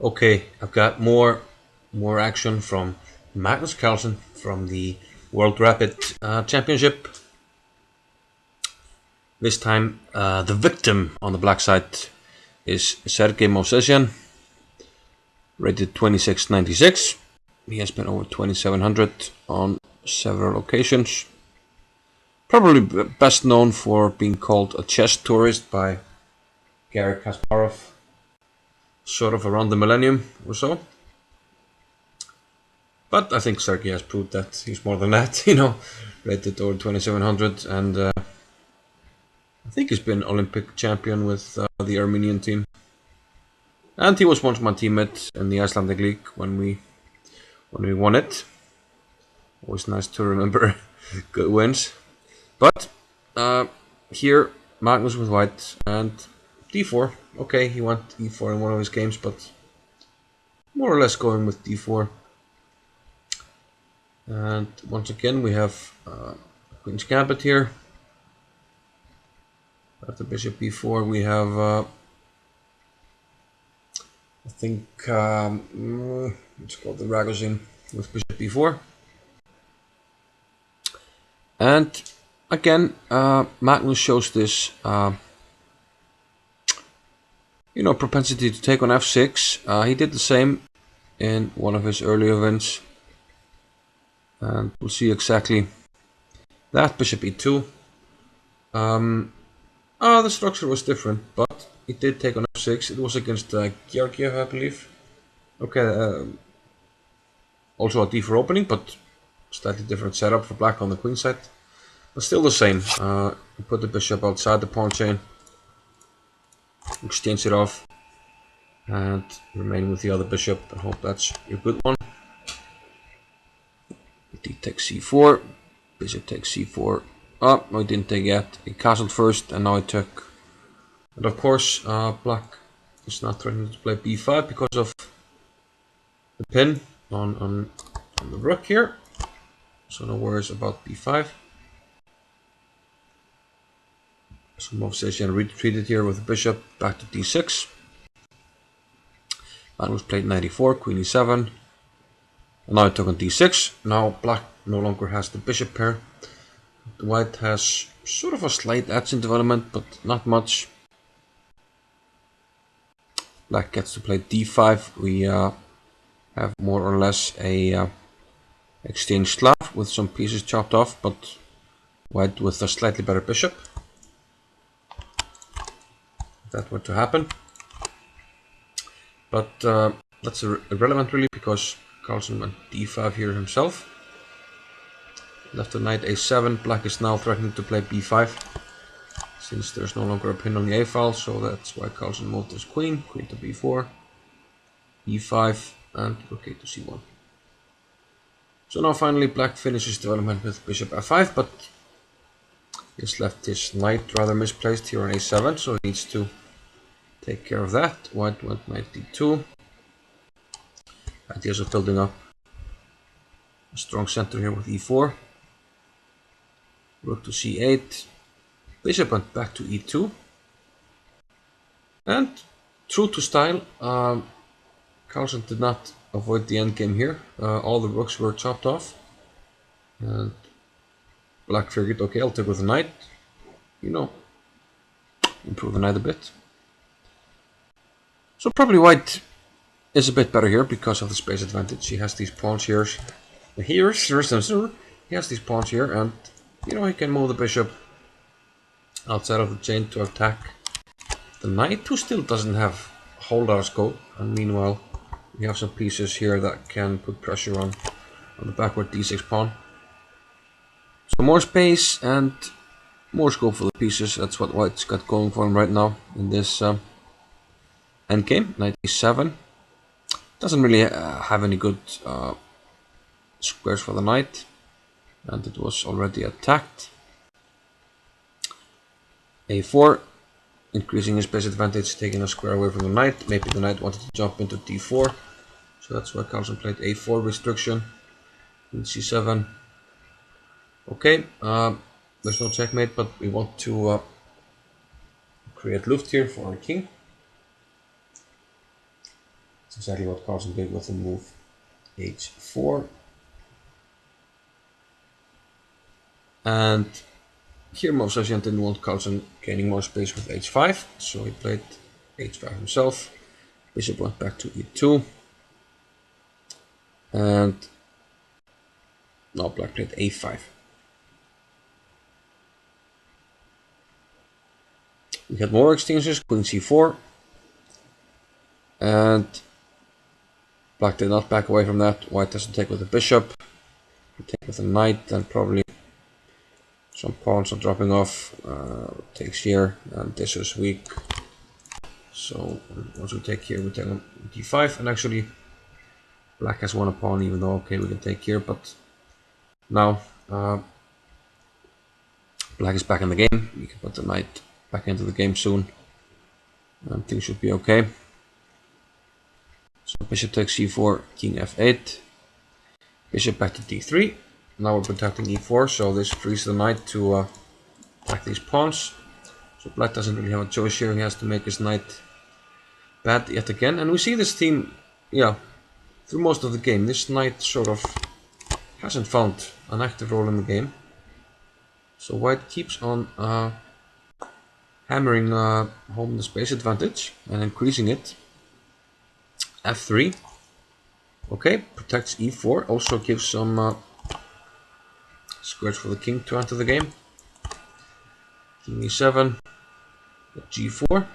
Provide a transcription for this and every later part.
Okay, I've got more action from Magnus Carlsen from the World Rapid Championship. This time, the victim on the black side is S.Movsesian, rated 2696. He has been over 2700 on several occasions. Probably best known for being called a chess tourist by Garry Kasparov, sort of around the millennium or so. But I think Sergey has proved that he's more than that, rated over 2700, and I think he's been Olympic champion with the Armenian team. And he was once my teammate in the Icelandic League when we won it. Always nice to remember good wins. But here, Magnus with white and d4. Okay, he went e4 in one of his games, but more or less going with d4. And once again, we have Queen's Gambit here. After bishop b4, we have, I think, it's called the Ragozin with bishop b4. And again, Magnus shows this, propensity to take on f6. He did the same in one of his earlier events. And we'll see exactly that. Bishop e2. The structure was different, but it did take on f6. It was against Georgiev, I believe. Okay, also a d4 opening, but slightly different setup for black on the queen side. But still the same. Put the bishop outside the pawn chain, exchange it off, and remain with the other bishop. I hope that's a good one. D takes c4, bishop takes c4. Oh, no, it didn't take yet. It castled first, and now it took. And of course, black is not threatening to play b5 because of the pin on the rook here. So no worries about b5. So S.Movsesian retreated here with the bishop back to d6. Magnus played 94, queen e7. And now it took on d6. Now black no longer has the bishop pair. White has sort of a slight edge in development, but not much. Black gets to play d5. We have more or less a exchange slav with some pieces chopped off, but white with a slightly better bishop. If that were to happen. But that's irrelevant really, because Carlsen went d5 here himself. Left the knight a7. Black is now threatening to play b5, since there's no longer a pin on the a file, so that's why Carlsen moved his queen to b4, e5, and rook a to c1. So now finally black finishes development with bishop f5, but he's left his knight rather misplaced here on a7, so he needs to take care of that. White went knight d2. Ideas of building up a strong center here with e4. Rook to c8. Bishop went back to e2. And true to style, Carlsen did not avoid the endgame here. All the rooks were chopped off. And black figured, okay, I'll take with the knight. Improve the knight a bit. So probably white is a bit better here because of the space advantage. He has these pawns here. He has these pawns here, and he can move the bishop outside of the chain to attack the knight, who still doesn't have a whole lot of scope. And meanwhile, we have some pieces here that can put pressure on the backward d6 pawn. So more space and more scope for the pieces. That's what white's got going for him right now in this endgame. Knight e7 doesn't really have any good squares for the knight, and it was already attacked. a4, increasing his space advantage, taking a square away from the knight. Maybe the knight wanted to jump into d4, so that's why Carlsen played a4 restriction. Queen c7. Okay, there's no checkmate, but we want to create luft here for our king. That's exactly what Carlsen did with the move h4. And here Movsesian didn't want Carlsen gaining more space with h5, so he played h5 himself. Bishop went back to e2. And now black played a5. We had more exchanges, queen c4. And black did not back away from that. White doesn't take with the bishop. We take with the knight, then probably some pawns are dropping off. Takes here, and this is weak. So once we take here, we take on d5, and actually black has won a pawn, even though okay we can take here, but now black is back in the game. We can put the knight back into the game soon, and things should be okay. So bishop takes c4, king f8, bishop back to d3. Now we're protecting e4, so this frees the knight to attack these pawns. So black doesn't really have a choice here. He has to make his knight bad yet again, and we see this team, yeah, through most of the game. This knight sort of hasn't found an active role in the game. So white keeps on hammering home the space advantage and increasing it. f3. Okay, protects e4. Also gives some squares for the king to enter the game. King e7. g4.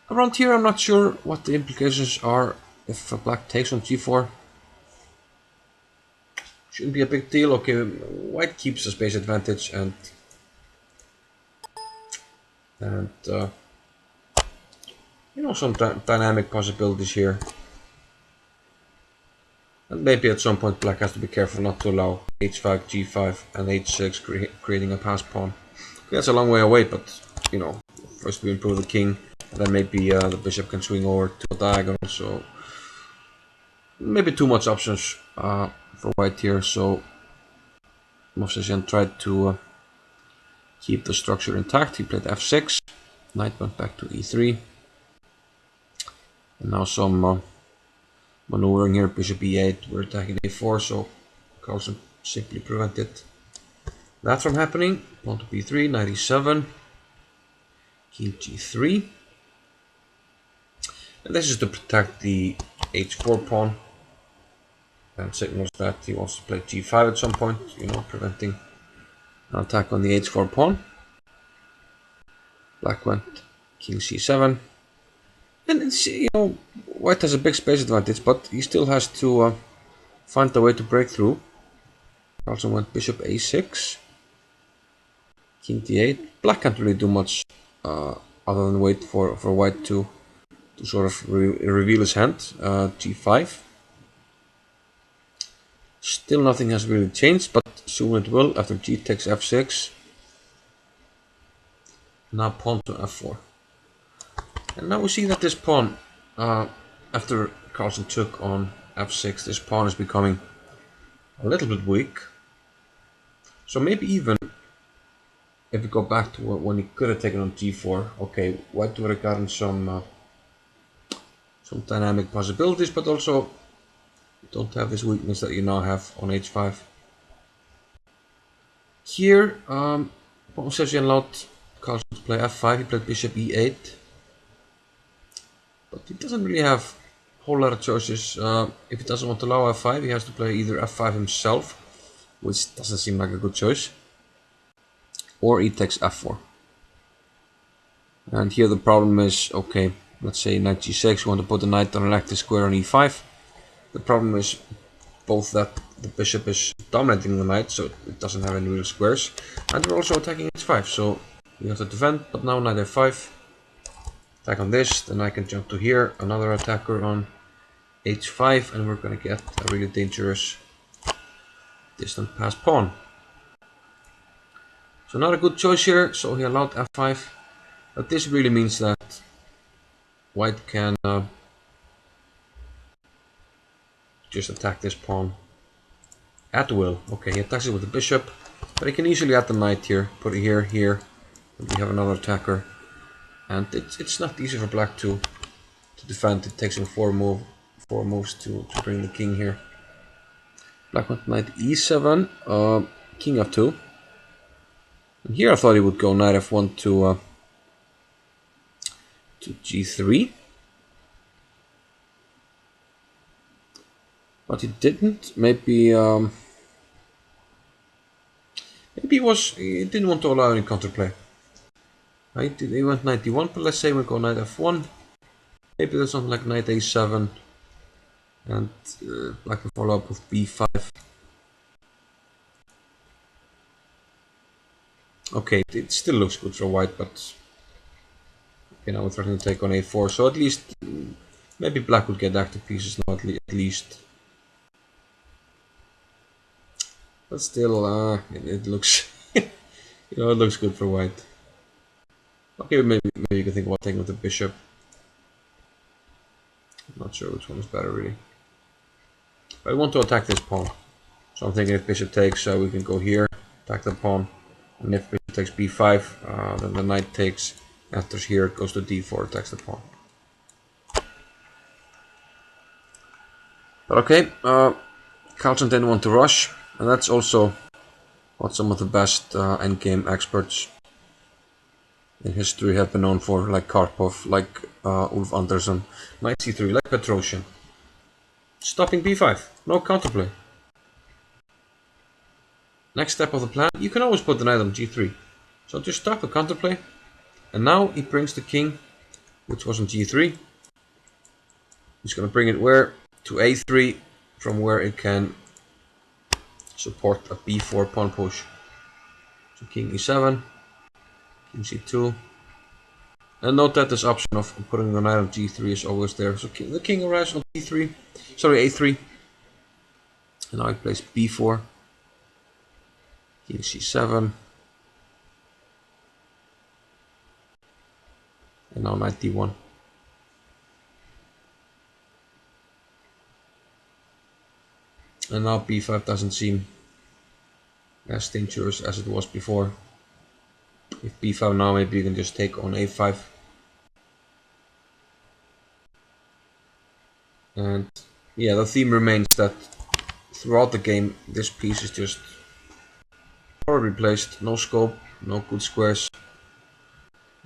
Around here I'm not sure what the implications are if black takes on g4. Shouldn't be a big deal. Okay, white keeps the space advantage and you know, some dynamic possibilities here. And maybe at some point black has to be careful not to allow h5, g5 and h6 creating a pass pawn. Okay, that's a long way away, but you know, first we improve the king, and then maybe the bishop can swing over to a diagonal, so maybe too much options for white here. So Movsesian tried to keep the structure intact. He played f6, knight went back to e3, and now some maneuvering here, bishop e8, we're attacking a4, so Carlsen simply prevented that from happening. Pawn to b3, knight e7, king g3, and this is to protect the h4 pawn, and signals that he wants to play g5 at some point, you know, preventing an attack on the h4 pawn. Black went king c7, and it's, you know, white has a big space advantage, but he still has to find a way to break through. Carlsen went bishop a6, king d8. Black can't really do much other than wait for white to sort of reveal his hand. g5. Still nothing has really changed, but soon it will after g takes f6. Now pawn to f4. And now we see that this pawn, after Carlsen took on f6, this pawn is becoming a little bit weak. So maybe even if we go back to when he could have taken on g4, okay, white would have gotten some dynamic possibilities, but also don't have this weakness that you now have on h5. Here, Movsesian allowed Carlsen to play f5. He played bishop e8, but he doesn't really have a whole lot of choices. If he doesn't want to allow f5, he has to play either f5 himself, which doesn't seem like a good choice, or he takes f4. And here the problem is, okay, let's say knight g6, we want to put the knight on an active square on e5. The problem is both that the bishop is dominating the knight, so it doesn't have any real squares, and we're also attacking h5, so we have to defend. But now knight f5, attack on this, then I can jump to here, another attacker on h5, and we're going to get a really dangerous distant pass pawn. So not a good choice here, so he allowed f5, but this really means that white can just attack this pawn at will. Okay, he attacks it with the bishop, but he can easily add the knight here, put it here, here, and we have another attacker. And it's not easy for black to defend. It takes him four moves to bring the king here. Black went knight e7, king f2. And here I thought he would go knight f1 to g3. But he didn't. Maybe he didn't want to allow any counterplay. He went knight d1, but let's say we go knight f1. Maybe there's something like knight a7, and black can follow up with b5. Okay, it still looks good for white, but okay, now we're threatening to take on a4, so at least maybe black would get active pieces now at least. But still, it looks, it looks good for white. Okay, maybe you can think about taking with the bishop. I'm not sure which one is better really. But I want to attack this pawn, so I'm thinking if bishop takes, we can go here, attack the pawn, and if bishop takes b5, then the knight takes, enters here, goes to d4, attacks the pawn. But okay, Carlsen didn't want to rush, and that's also what some of the best endgame experts in history have been known for, like Karpov, like Ulf Andersson, knight c3, like Petrosian. Stopping b5, no counterplay. Next step of the plan, you can always put the knight on g3. So just stop the counterplay, and now he brings the king, which was on g3. He's going to bring it where? To a3, from where it can support a b4 pawn push. So king e7, king c2. And note that this option of putting the knight on g3 is always there. So the king arrives on a3. And now he plays b4, king c7. And now knight d1. And now b5 doesn't seem as dangerous as it was before. If b5 now, maybe you can just take on a5. And yeah, the theme remains that throughout the game, this piece is just horribly placed, no scope, no good squares,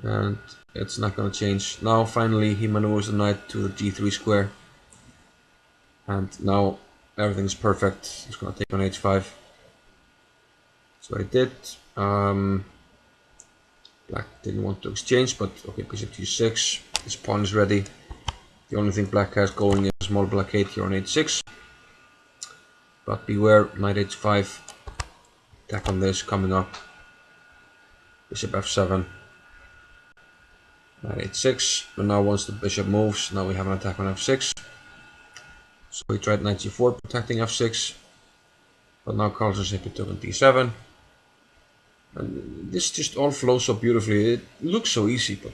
and it's not going to change. Now finally he maneuvers the knight to the g3 square, and now everything's perfect. He's going to take on h5. That's what he did. Black didn't want to exchange, but okay, bishop g6. His pawn is ready. The only thing black has going is a small blockade here on h6. But beware, knight h5. Attack on this coming up. Bishop f7. Knight h6. But now once the bishop moves, now we have an attack on f6. So we tried knight g4 protecting f6. But now Carlsen simply took on d7. And this just all flows so beautifully. It looks so easy, but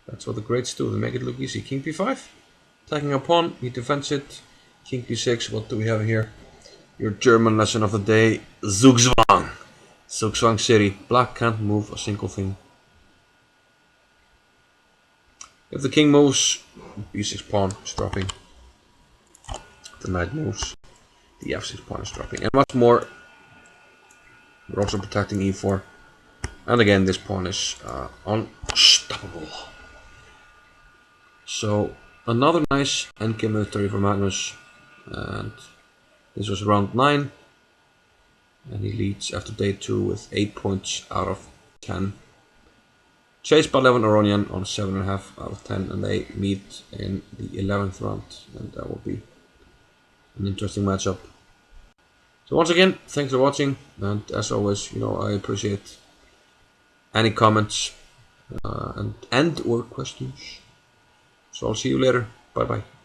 that's what the greats do. They make it look easy. King b5. Attacking a pawn. He defends it. King b6. What do we have here? Your German lesson of the day. Zugzwang. Zugzwang City. Black can't move a single thing. If the king moves, b6 pawn is dropping. The knight moves, the f6 pawn is dropping. And what's more, we're also protecting e4. And again, this pawn is unstoppable. So, another nice endgame victory for Magnus. And this was round 9. And he leads after day 2 with 8 points out of 10. Chased by Levin Aronian on 7.5 out of 10, and they meet in the 11th round, and that will be an interesting matchup. So once again, thanks for watching, and as always, I appreciate any comments and or questions. So I'll see you later. Bye bye.